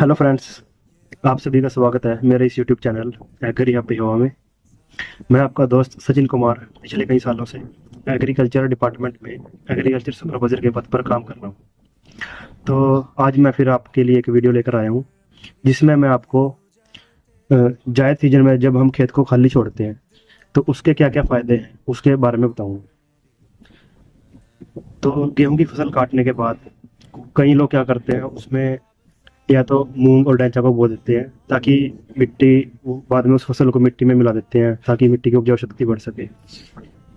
Hello friends, आप सभी का स्वागत है मेरे इस यूट्यूब चैनल एग्री यहाँ पे हवा में। मैं आपका दोस्त सचिन कुमार पिछले कई सालों से एग्रीकल्चर डिपार्टमेंट में एग्रीकल्चर सुपरवाइजर के पद पर काम कर रहा हूँ। तो आज मैं फिर आपके लिए एक वीडियो लेकर आया हूँ जिसमें मैं आपको जायद सीजन में जब हम खेत को खाली छोड़ते हैं तो उसके क्या क्या फायदे हैं उसके बारे में बताऊँगा। तो गेहूं की फसल काटने के बाद कई लोग क्या करते हैं उसमें या तो मूंग और डैंचा को बो देते हैं ताकि मिट्टी वो बाद में उस फसल को मिट्टी में मिला देते हैं ताकि मिट्टी की उपजाऊ शक्ति बढ़ सके।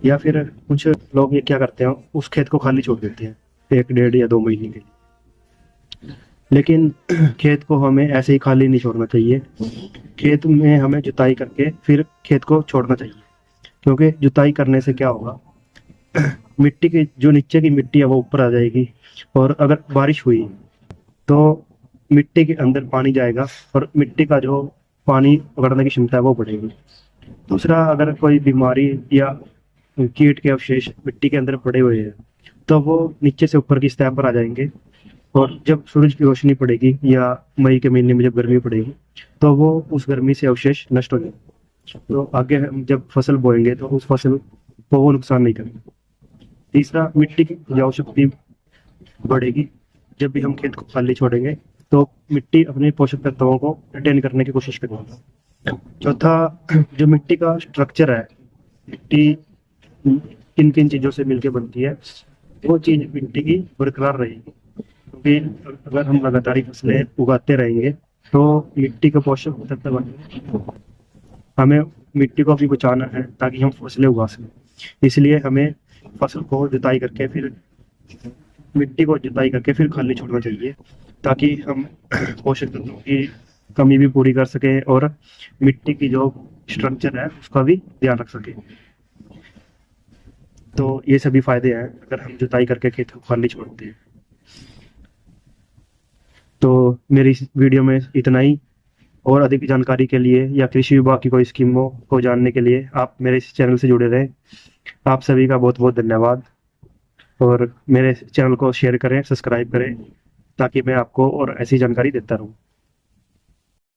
या फिर कुछ लोग ये क्या करते हैं उस खेत को खाली छोड़ देते हैं 1 1.5 या 2 महीने के लिए। लेकिन खेत को हमें ऐसे ही खाली नहीं छोड़ना चाहिए। खेत में हमें जुताई करके फिर खेत को छोड़ना चाहिए, क्योंकि जुताई करने से क्या होगा, मिट्टी की जो नीचे की मिट्टी है वो ऊपर आ जाएगी और अगर बारिश हुई तो मिट्टी के अंदर पानी जाएगा और मिट्टी का जो पानी पकड़ने की क्षमता है वो बढ़ेगी। दूसरा, अगर कोई बीमारी या कीट के अवशेष मिट्टी के अंदर पड़े हुए हैं तो वो नीचे से ऊपर की सतह पर आ जाएंगे और जब सूरज की रोशनी पड़ेगी या मई के महीने में जब गर्मी पड़ेगी तो वो उस गर्मी से अवशेष नष्ट हो जाएंगे। तो आगे हम जब फसल बोएंगे तो उस फसल को वो नुकसान नहीं करेंगे। तीसरा, मिट्टी की उपजाऊ शक्ति बढ़ेगी। जब भी हम खेत को खाली छोड़ेंगे तो मिट्टी अपने पोषक तत्वों को रिटेन करने की कोशिश करेगी। चौथा, जो मिट्टी का स्ट्रक्चर है, मिट्टी किन किन चीजों से मिलकर बनती है, वो चीज मिट्टी की बरकरार रहेगी। क्योंकि अगर हम लगातार ही फसलें उगाते रहेंगे तो मिट्टी का पोषक तत्व बढ़ेंगे। हमें मिट्टी को भी बचाना है ताकि हम फसलें उगा सकें। इसलिए हमें फसल को जुताई करके फिर मिट्टी को जुताई करके फिर खाली छोड़ना चाहिए ताकि हम पोषक तत्वों की कमी भी पूरी कर सके और मिट्टी की जो स्ट्रक्चर है उसका भी ध्यान रख सके। तो ये सभी फायदे हैं अगर हम जुताई करके खेत को खाली छोड़ते हैं। तो मेरी इस वीडियो में इतना ही। और अधिक जानकारी के लिए या कृषि विभाग की कोई स्कीमों को जानने के लिए आप मेरे इस चैनल से जुड़े रहें। आप सभी का बहुत बहुत धन्यवाद। और मेरे चैनल को शेयर करें, सब्सक्राइब करें ताकि मैं आपको और ऐसी जानकारी देता रहूं।